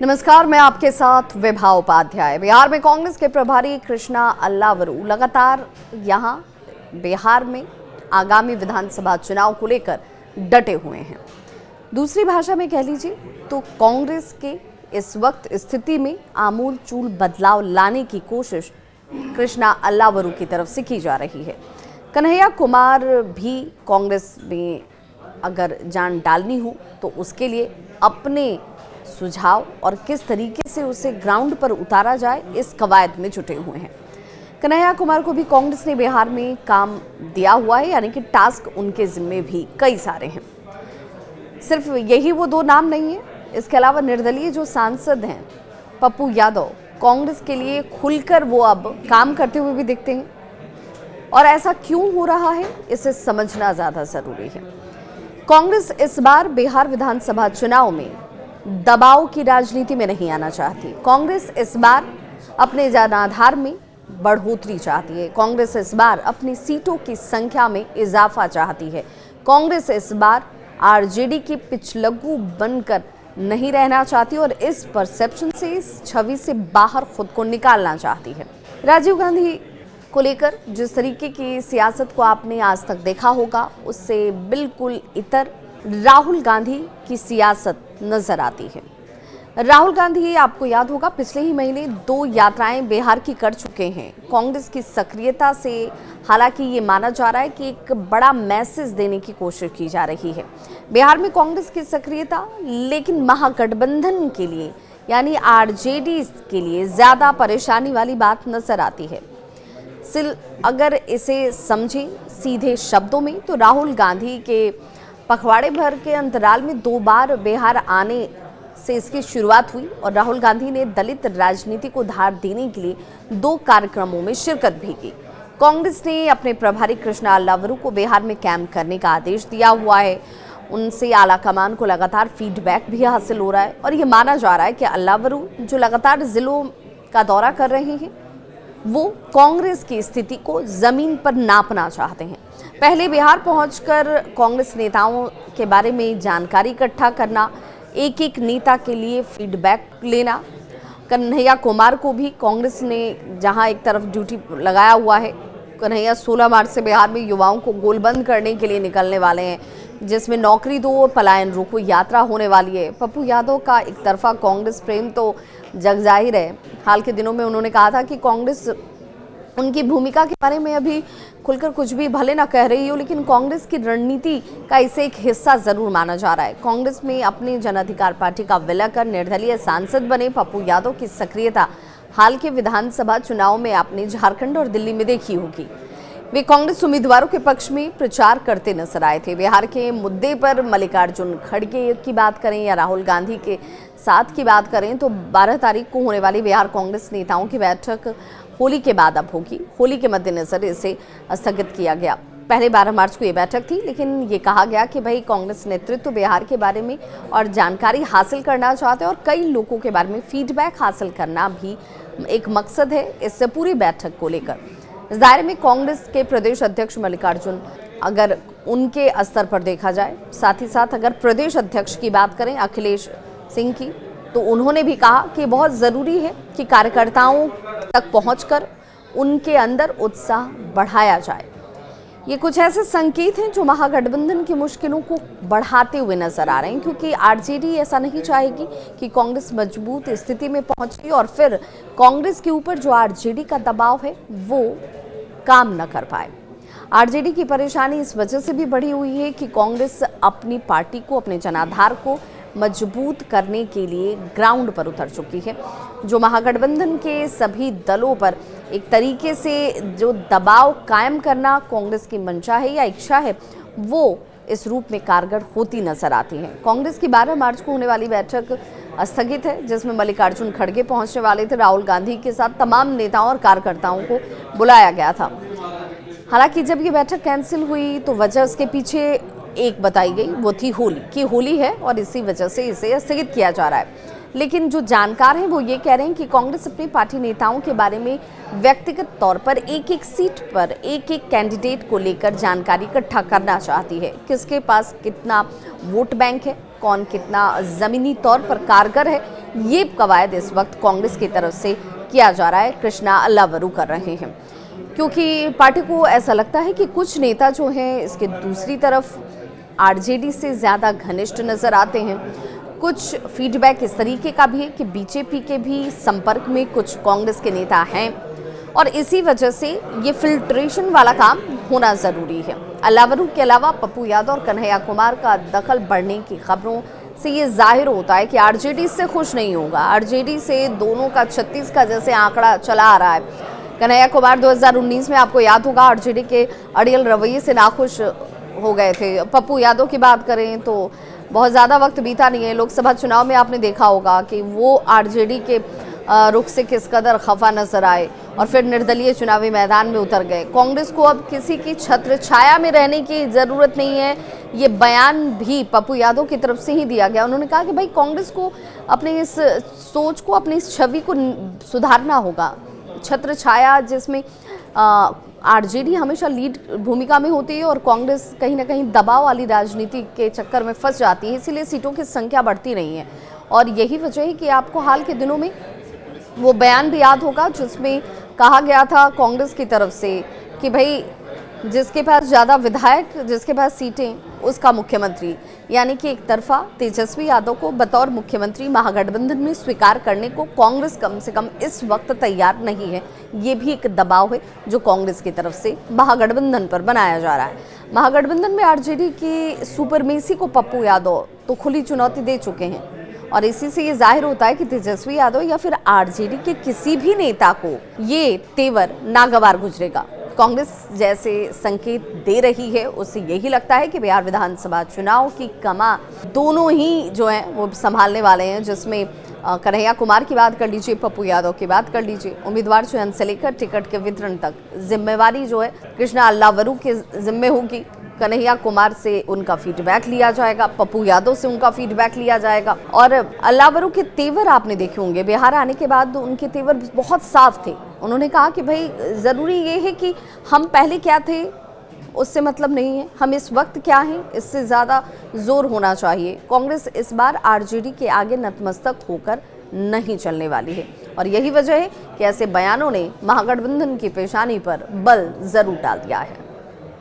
नमस्कार, मैं आपके साथ विभा उपाध्याय। बिहार में कांग्रेस के प्रभारी कृष्णा अल्लावरू लगातार यहां बिहार में आगामी विधानसभा चुनाव को लेकर डटे हुए हैं। दूसरी भाषा में कह लीजिए तो कांग्रेस के इस वक्त स्थिति में आमूल चूल बदलाव लाने की कोशिश कृष्णा अल्लावरू की तरफ से की जा रही है। कन्हैया कुमार भी कांग्रेस में अगर जान डालनी हो तो उसके लिए अपने सुझाव और किस तरीके से उसे ग्राउंड पर उतारा जाए इस कवायद में जुटे हुए हैं। कन्हैया कुमार को भी कांग्रेस ने बिहार में काम दिया हुआ है, यानी कि टास्क उनके जिम्मे भी कई सारे हैं। सिर्फ यही वो दो नाम नहीं है, इसके अलावा निर्दलीय जो सांसद हैं पप्पू यादव, कांग्रेस के लिए खुलकर वो अब काम करते हुए भी दिखते हैं। और ऐसा क्यों हो रहा है, इसे समझना ज्यादा जरूरी है। कांग्रेस इस बार बिहार विधानसभा चुनाव में दबाव की राजनीति में नहीं आना चाहती। कांग्रेस इस बार अपने जनाधार में बढ़ोतरी चाहती है। कांग्रेस इस बार अपनी सीटों की संख्या में इजाफा चाहती है। कांग्रेस इस बार आरजेडी की पिछलग्गू बनकर नहीं रहना चाहती और इस परसेप्शन से, इस छवि से बाहर खुद को निकालना चाहती है। राजीव गांधी को लेकर जिस तरीके की सियासत को आपने आज तक देखा होगा, उससे बिल्कुल इतर राहुल गांधी की सियासत नजर आती है। राहुल गांधी, आपको याद होगा, पिछले ही महीने 2 यात्राएं बिहार की कर चुके हैं। कांग्रेस की सक्रियता से हालांकि ये माना जा रहा है कि एक बड़ा मैसेज देने की कोशिश की जा रही है बिहार में कांग्रेस की सक्रियता, लेकिन महागठबंधन के लिए यानी आरजेडी के लिए ज्यादा परेशानी वाली बात नजर आती है। अगर इसे समझें सीधे शब्दों में तो राहुल गांधी के पखवाड़े भर के अंतराल में 2 बार बिहार आने से इसकी शुरुआत हुई और राहुल गांधी ने दलित राजनीति को धार देने के लिए 2 कार्यक्रमों में शिरकत भी की। कांग्रेस ने अपने प्रभारी कृष्णा अल्लावरू को बिहार में कैंप करने का आदेश दिया हुआ है। उनसे आला कमान को लगातार फीडबैक भी हासिल हो रहा है और ये माना जा रहा है कि अल्लावरू जो लगातार जिलों का दौरा कर रहे हैं वो कांग्रेस की स्थिति को जमीन पर नापना चाहते हैं। पहले बिहार पहुंचकर कांग्रेस नेताओं के बारे में जानकारी इकट्ठा करना, एक एक नेता के लिए फीडबैक लेना। कन्हैया कुमार को भी कांग्रेस ने जहां एक तरफ ड्यूटी लगाया हुआ है, कन्हैया 16 मार्च से बिहार में युवाओं को गोलबंद करने के लिए निकलने वाले हैं, जिसमें नौकरी दो और पलायन रोको यात्रा होने वाली है। पप्पू यादव का एक तरफा कांग्रेस प्रेम तो जग जाहिर है। हाल के दिनों में उन्होंने कहा था कि कांग्रेस उनकी भूमिका के बारे में अभी खुलकर कुछ भी भले ना कह रही हो, लेकिन कांग्रेस की रणनीति का इसे एक हिस्सा जरूर माना जा रहा है। कांग्रेस में अपने जन अधिकार पार्टी का विलय कर निर्दलीय सांसद बने पप्पू यादव की सक्रियता हाल के विधानसभा चुनाव में आपने झारखंड और दिल्ली में देखी होगी। वे कांग्रेस उम्मीदवारों के पक्ष में प्रचार करते नजर आए थे। बिहार के मुद्दे पर मल्लिकार्जुन खड़गे की बात करें या राहुल गांधी के साथ की बात करें तो 12 तारीख को होने वाली बिहार कांग्रेस नेताओं की बैठक होली के बाद अब होगी। होली के मद्देनजर इसे स्थगित किया गया। पहले 12 मार्च को ये बैठक थी, लेकिन ये कहा गया कि भाई कांग्रेस नेतृत्व बिहार के बारे में और जानकारी हासिल करना चाहते हैं और कई लोगों के बारे में फीडबैक हासिल करना भी एक मकसद है इस पूरी बैठक को लेकर। इस दायरे में कांग्रेस के प्रदेश अध्यक्ष मल्लिकार्जुन, अगर उनके स्तर पर देखा जाए, साथ ही साथ अगर प्रदेश अध्यक्ष की बात करें अखिलेश सिंह की, तो उन्होंने भी कहा कि बहुत ज़रूरी है कि कार्यकर्ताओं तक पहुंचकर उनके अंदर उत्साह बढ़ाया जाए। ये कुछ ऐसे संकेत हैं जो महागठबंधन की मुश्किलों को बढ़ाते हुए नजर आ रहे हैं, क्योंकि आरजेडी ऐसा नहीं चाहेगी कि कांग्रेस मजबूत स्थिति में पहुंचे और फिर कांग्रेस के ऊपर जो आरजेडी का दबाव है वो काम न कर पाए। आरजेडी की परेशानी इस वजह से भी बढ़ी हुई है कि कांग्रेस अपनी पार्टी को, अपने जनाधार को मजबूत करने के लिए ग्राउंड पर उतर चुकी है। जो महागठबंधन के सभी दलों पर एक तरीके से जो दबाव कायम करना कांग्रेस की मंशा है या इच्छा है, वो इस रूप में कारगर होती नजर आती है। कांग्रेस की 12 मार्च को होने वाली बैठक स्थगित है, जिसमें मल्लिकार्जुन खड़गे पहुंचने वाले थे। राहुल गांधी के साथ तमाम नेताओं और कार्यकर्ताओं को बुलाया गया था। हालांकि जब ये बैठक कैंसिल हुई तो वजह उसके पीछे एक बताई गई, वो थी होली की होली है और इसी वजह से इसे स्थगित किया जा रहा है। लेकिन जो जानकार हैं वो ये कह रहे हैं कि कांग्रेस अपनी पार्टी नेताओं के बारे में व्यक्तिगत तौर पर एक एक सीट पर एक एक कैंडिडेट को लेकर जानकारी इकट्ठा करना चाहती है। किसके पास कितना वोट बैंक है, कौन कितना ज़मीनी तौर पर कारगर है, ये कवायद इस वक्त कांग्रेस की तरफ से किया जा रहा है, कृष्णा अल्लावरू कर रहे हैं, क्योंकि पार्टी को ऐसा लगता है कि कुछ नेता जो हैं इसके दूसरी तरफ आरजेडी से ज़्यादा घनिष्ठ नज़र आते हैं। कुछ फीडबैक इस तरीके का भी है कि बीजेपी के भी संपर्क में कुछ कांग्रेस के नेता हैं और इसी वजह से ये फिल्ट्रेशन वाला काम होना ज़रूरी है। अल्लावरू के अलावा पप्पू यादव और कन्हैया कुमार का दखल बढ़ने की खबरों से ये जाहिर होता है कि आरजेडी से खुश नहीं होगा। आरजेडी से दोनों का 36 का जैसे आंकड़ा चला आ रहा है। कन्हैया कुमार 2019 में आपको याद होगा आरजेडी के अड़ियल रवैये से नाखुश हो गए थे। पप्पू यादव की बात करें तो बहुत ज़्यादा वक्त बीता नहीं है, लोकसभा चुनाव में आपने देखा होगा कि वो आरजेडी के रुख से किस कदर खफा नजर आए और फिर निर्दलीय चुनावी मैदान में उतर गए। कांग्रेस को अब किसी की छत्र छाया में रहने की ज़रूरत नहीं है, ये बयान भी पप्पू यादव की तरफ से ही दिया गया। उन्होंने कहा कि भाई कांग्रेस को अपने इस सोच को, अपनी इस छवि को सुधारना होगा। छत्र छाया जिसमें आरजेडी हमेशा लीड भूमिका में होती है और कांग्रेस कहीं ना कहीं दबाव वाली राजनीति के चक्कर में फंस जाती है, इसीलिए सीटों की संख्या बढ़ती नहीं है। और यही वजह है कि आपको हाल के दिनों में वो बयान भी याद होगा जिसमें कहा गया था कांग्रेस की तरफ से कि भाई जिसके पास ज़्यादा विधायक, जिसके पास सीटें, उसका मुख्यमंत्री, यानी कि एक तरफा तेजस्वी यादव को बतौर मुख्यमंत्री महागठबंधन में स्वीकार करने को कांग्रेस कम से कम इस वक्त तैयार नहीं है। ये भी एक दबाव है जो कांग्रेस की तरफ से महागठबंधन पर बनाया जा रहा है। महागठबंधन में आरजेडी की सुपरमेसी को पप्पू यादव तो खुली चुनौती दे चुके हैं और इसी से ये जाहिर होता है कि तेजस्वी यादव या फिर आरजेडी के किसी भी नेता को ये तेवर नागवार गुजरेगा। कांग्रेस जैसे संकेत दे रही है उससे यही लगता है कि बिहार विधानसभा चुनाव की कमा दोनों ही जो है वो संभालने वाले हैं, जिसमें कन्हैया कुमार की बात कर लीजिए, पप्पू यादव की बात कर लीजिए। उम्मीदवार चयन से लेकर टिकट के वितरण तक जिम्मेवारी जो है कृष्णा अल्लावरू के जिम्मे होगी। कन्हैया कुमार से उनका फीडबैक लिया जाएगा, पप्पू यादव से उनका फीडबैक लिया जाएगा। और अल्लावरू के तेवर आपने देखे होंगे, बिहार आने के बाद उनके तेवर बहुत साफ थे। उन्होंने कहा कि भाई ज़रूरी ये है कि हम पहले क्या थे उससे मतलब नहीं है, हम इस वक्त क्या हैं इससे ज़्यादा जोर होना चाहिए। कांग्रेस इस बार आरजेडी के आगे नतमस्तक होकर नहीं चलने वाली है और यही वजह है कि ऐसे बयानों ने महागठबंधन की पेशानी पर बल जरूर डाल दिया है।